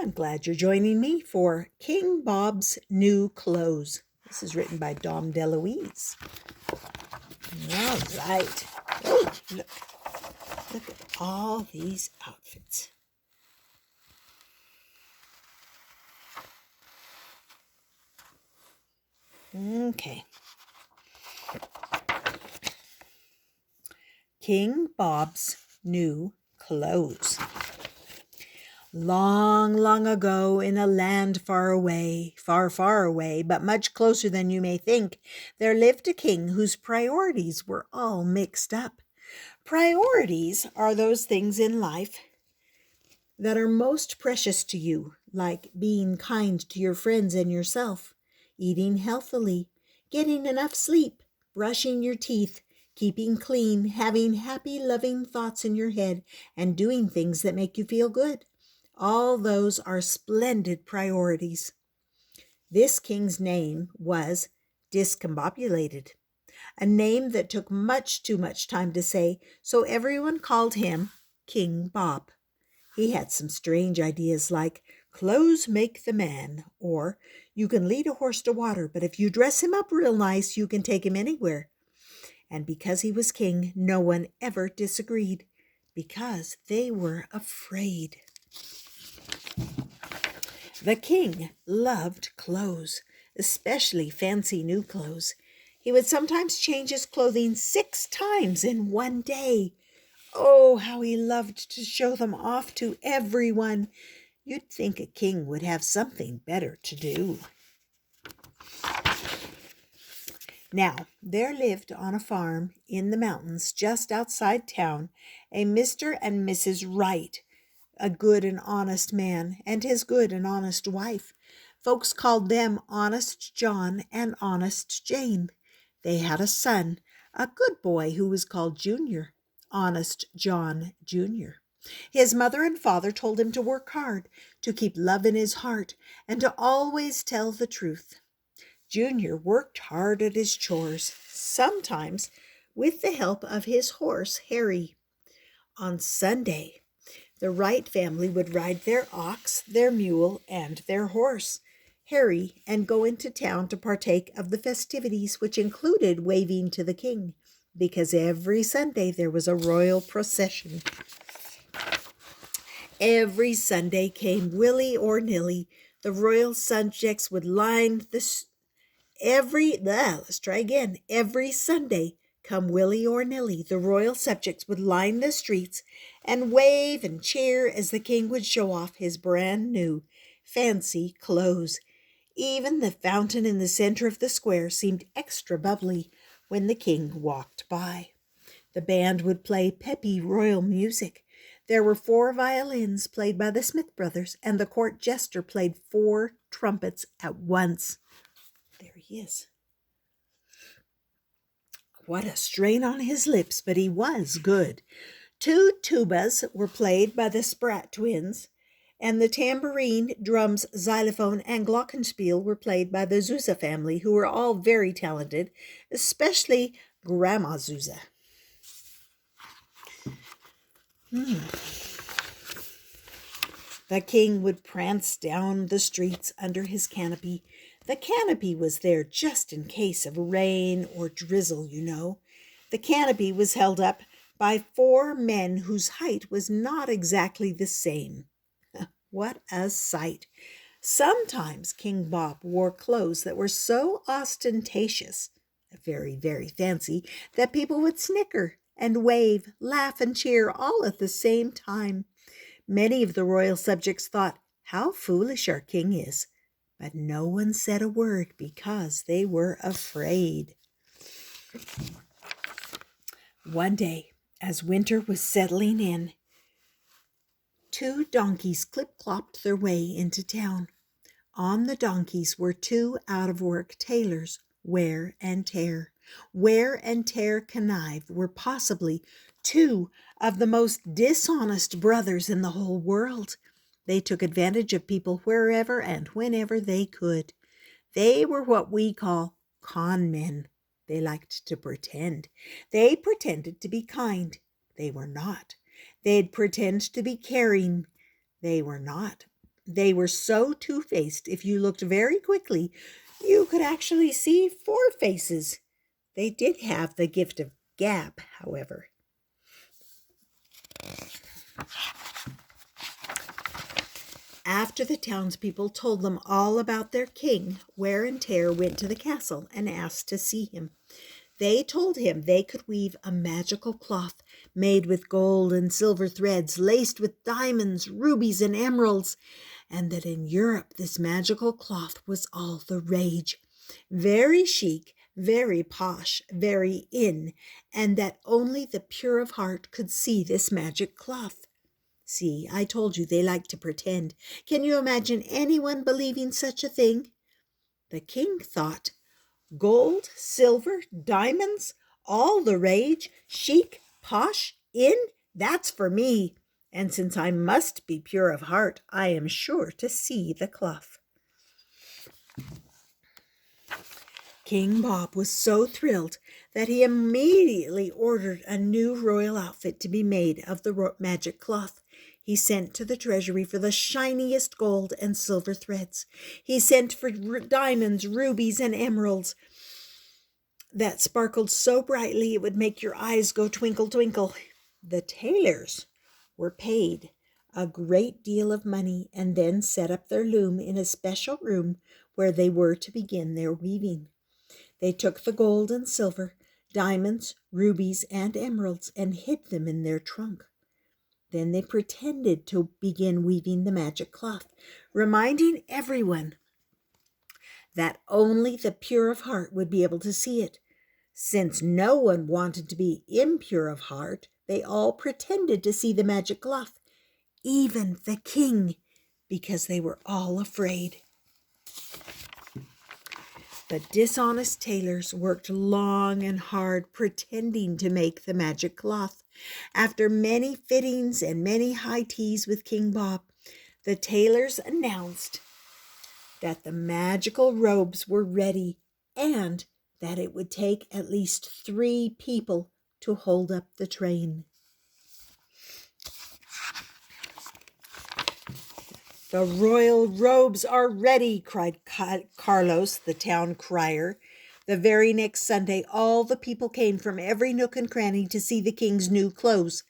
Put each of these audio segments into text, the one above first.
I'm glad you're joining me for King Bob's New Clothes. This is written by Dom DeLuise. All right. Oh, look at all these outfits. Okay. King Bob's New Clothes. Long, long ago, in a land far away, far, far away, but much closer than you may think, there lived a king whose priorities were all mixed up. Priorities are those things in life that are most precious to you, like being kind to your friends and yourself, eating healthily, getting enough sleep, brushing your teeth, keeping clean, having happy, loving thoughts in your head, and doing things that make you feel good. All those are splendid priorities. This king's name was Discombobulated, a name that took much too much time to say, so everyone called him King Bob. He had some strange ideas like, clothes make the man, or you can lead a horse to water, but if you dress him up real nice, you can take him anywhere. And because he was king, no one ever disagreed, because they were afraid. The king loved clothes, especially fancy new clothes. He would sometimes change his clothing 6 times in one day. Oh, how he loved to show them off to everyone. You'd think a king would have something better to do. Now, there lived on a farm in the mountains just outside town a Mr. and Mrs. Wright, a good and honest man, and his good and honest wife. Folks called them Honest John and Honest Jane. They had a son, a good boy who was called Junior, Honest John Jr. His mother and father told him to work hard, to keep love in his heart, and to always tell the truth. Junior worked hard at his chores, sometimes with the help of his horse, Harry. On Sunday, the Wright family would ride their ox, their mule, and their horse, Harry, and go into town to partake of the festivities, which included waving to the king, because every Sunday there was a royal procession. Every Sunday came Willie or Nilly. The royal subjects would line Every Sunday, come Willie or Nilly, the royal subjects would line the streets and wave and cheer as the king would show off his brand new, fancy clothes. Even the fountain in the center of the square seemed extra bubbly when the king walked by. The band would play peppy royal music. There were 4 violins played by the Smith brothers, and the court jester played 4 trumpets at once. There he is. What a strain on his lips, but he was good. 2 tubas were played by the Spratt twins, and the tambourine, drums, xylophone, and glockenspiel were played by the Zusa family, who were all very talented, especially Grandma Zusa. The king would prance down the streets under his canopy. The canopy was there just in case of rain or drizzle, you know. The canopy was held up by 4 men whose height was not exactly the same. What a sight! Sometimes King Bob wore clothes that were so ostentatious, very, very fancy, that people would snicker and wave, laugh, and cheer all at the same time. Many of the royal subjects thought, how foolish our king is. But no one said a word because they were afraid. One day, as winter was settling in, 2 donkeys clip-clopped their way into town. On the donkeys were 2 out-of-work tailors, Wear and Tear. Wear and Tear Connive were possibly 2 of the most dishonest brothers in the whole world. They took advantage of people wherever and whenever they could. They were what we call con men. They liked to pretend. They pretended to be kind. They were not. They'd pretend to be caring. They were not. They were so two-faced, if you looked very quickly, you could actually see 4 faces. They did have the gift of gab, however. After the townspeople told them all about their king, Wear and Tear went to the castle and asked to see him. They told him they could weave a magical cloth made with gold and silver threads, laced with diamonds, rubies, and emeralds, and that in Europe this magical cloth was all the rage. Very chic, very posh, very in, and that only the pure of heart could see this magic cloth. See, I told you they like to pretend. Can you imagine anyone believing such a thing? The king thought, gold, silver, diamonds, all the rage, chic, posh, in, that's for me. And since I must be pure of heart, I am sure to see the cloth. King Bob was so thrilled that he immediately ordered a new royal outfit to be made of the magic cloth. He sent to the treasury for the shiniest gold and silver threads. He sent for diamonds, rubies, and emeralds that sparkled so brightly it would make your eyes go twinkle, twinkle. The tailors were paid a great deal of money and then set up their loom in a special room where they were to begin their weaving. They took the gold and silver, diamonds, rubies, and emeralds and hid them in their trunk. Then they pretended to begin weaving the magic cloth, reminding everyone that only the pure of heart would be able to see it. Since no one wanted to be impure of heart, they all pretended to see the magic cloth, even the king, because they were all afraid. The dishonest tailors worked long and hard pretending to make the magic cloth. After many fittings and many high teas with King Bob, the tailors announced that the magical robes were ready and that it would take at least 3 people to hold up the train. The royal robes are ready, cried Carlos, the town crier. The very next Sunday, all the people came from every nook and cranny to see the king's new clothes.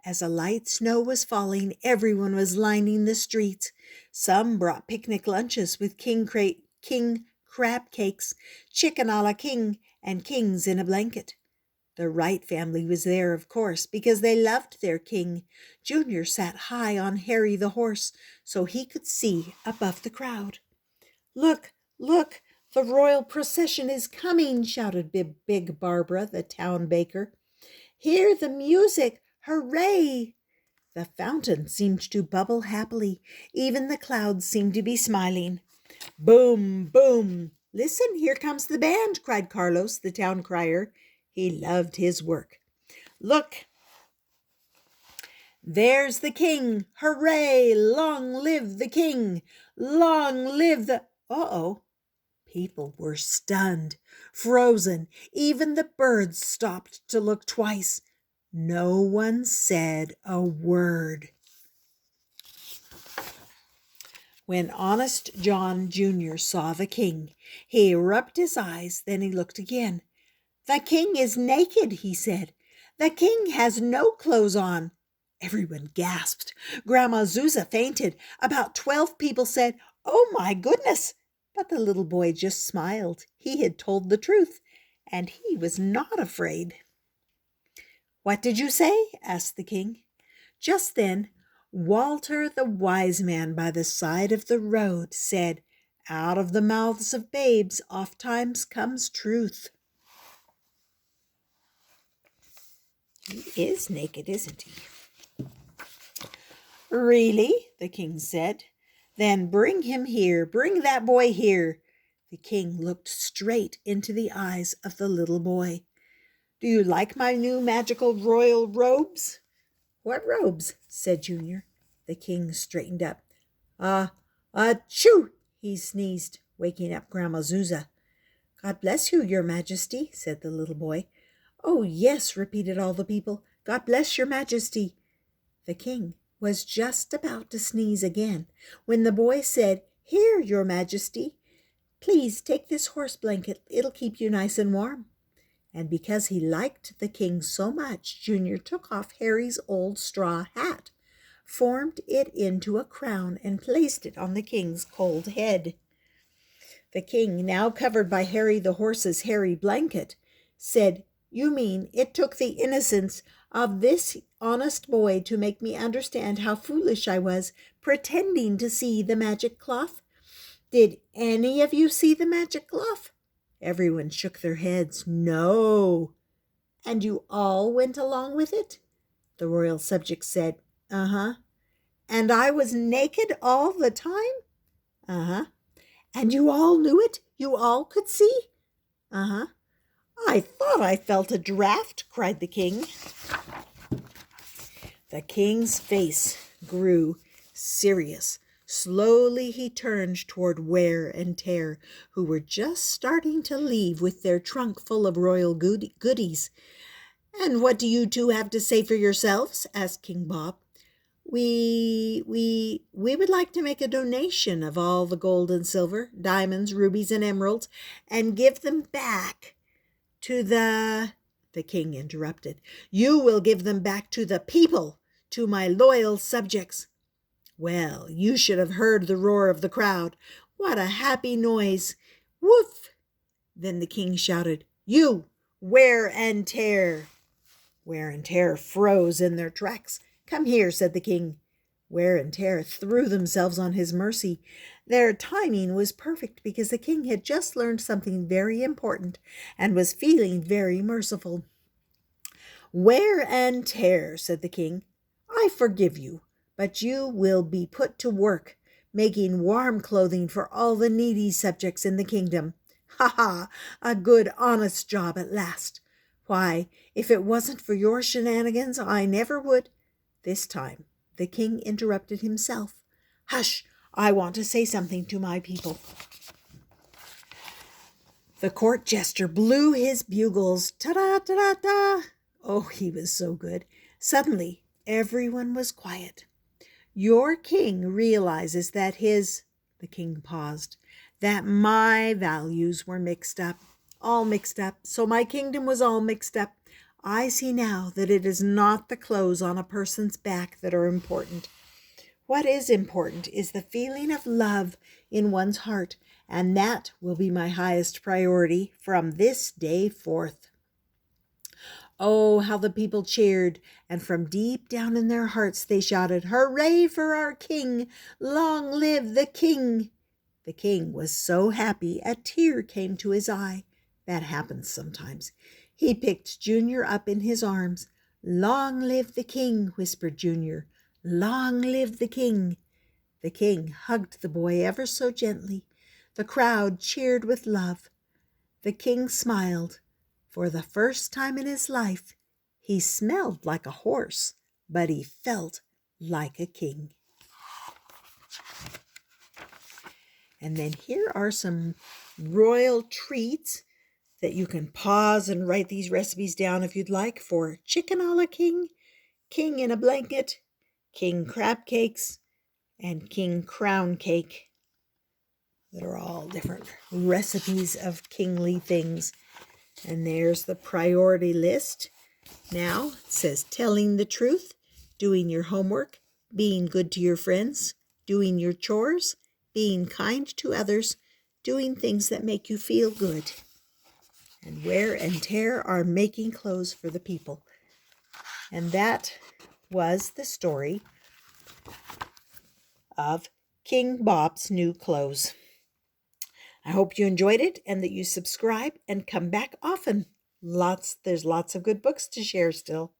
As a light snow was falling, everyone was lining the streets. Some brought picnic lunches with king crab cakes, chicken a la king, and kings in a blanket. The Wright family was there, of course, because they loved their king. Junior sat high on Harry the horse, so he could see above the crowd. Look, look, the royal procession is coming, shouted Big Barbara, the town baker. Hear the music, hooray! The fountain seemed to bubble happily. Even the clouds seemed to be smiling. Boom, boom. Listen, here comes the band, cried Carlos, the town crier. He loved his work. Look, there's the king. Hooray! Long live the king. Long live the... Uh-oh. People were stunned, frozen. Even the birds stopped to look twice. No one said a word. When Honest John Jr. saw the king, he rubbed his eyes, then he looked again. The king is naked, he said. The king has no clothes on. Everyone gasped. Grandma Zuza fainted. About 12 people said, "Oh, my goodness." But the little boy just smiled. He had told the truth, and he was not afraid. What did you say? Asked the king. Just then, Walter the wise man by the side of the road said, "Out of the mouths of babes ofttimes comes truth." He is naked, isn't he? Really? The king said. Then bring him here. Bring that boy here. The king looked straight into the eyes of the little boy. Do you like my new magical royal robes? What robes? Said Junior. The king straightened up. Achoo! He sneezed, waking up Grandma Zuza. God bless you, your majesty, said the little boy. Oh, yes, repeated all the people. God bless your majesty. The king was just about to sneeze again when the boy said, "Here, your majesty, please take this horse blanket. It'll keep you nice and warm." And because he liked the king so much, Junior took off Harry's old straw hat, formed it into a crown, and placed it on the king's cold head. The king, now covered by Harry the horse's hairy blanket, said, "You mean it took the innocence of this honest boy to make me understand how foolish I was, pretending to see the magic cloth? Did any of you see the magic cloth?" Everyone shook their heads. "No." "And you all went along with it?" The royal subjects said. "Uh-huh." "And I was naked all the time?" "Uh-huh." "And you all knew it? You all could see?" "Uh-huh." "I thought I felt a draft," cried the king. The king's face grew serious. Slowly he turned toward Wear and Tear, who were just starting to leave with their trunk full of royal goodies. "And what do you two have to say for yourselves?" asked King Bob. We would like to make a donation of all the gold and silver, diamonds, rubies, and emeralds, and give them back to the king interrupted. "You will give them back to the people, to my loyal subjects." Well, you should have heard the roar of the crowd. What a happy noise. Woof! Then the king shouted, "You, Wear and Tear." Wear and Tear froze in their tracks. "Come here," said the king. Wear and Tear threw themselves on his mercy. Their timing was perfect because the king had just learned something very important and was feeling very merciful. "Wear and Tear," said the king, "I forgive you, but you will be put to work, making warm clothing for all the needy subjects in the kingdom. Ha ha! A good, honest job at last. Why, if it wasn't for your shenanigans, I never would—" This time the king interrupted himself. "Hush! I want to say something to my people." The court jester blew his bugles. Ta-da, ta-da, ta! Oh, he was so good. Suddenly, everyone was quiet. "Your king realizes that the king paused, "that my values were mixed up, all mixed up. So my kingdom was all mixed up. I see now that it is not the clothes on a person's back that are important. What is important is the feeling of love in one's heart, and that will be my highest priority from this day forth." Oh, how the people cheered, and from deep down in their hearts they shouted, "Hooray for our king! Long live the king!" The king was so happy a tear came to his eye. That happens sometimes. He picked Junior up in his arms. "Long live the king," whispered Junior. "Long live the king." The king hugged the boy ever so gently. The crowd cheered with love. The king smiled. For the first time in his life, he smelled like a horse, but he felt like a king. And then here are some royal treats that you can pause and write these recipes down if you'd like for chicken a la king, king in a blanket, king crab cakes, and king crown cake. That are all different recipes of kingly things. And there's the priority list. Now it says telling the truth, doing your homework, being good to your friends, doing your chores, being kind to others, doing things that make you feel good. And Wear and Tear are making clothes for the people. And that was the story of King Bob's new clothes. I hope you enjoyed it and that you subscribe and come back often. There's lots of good books to share still.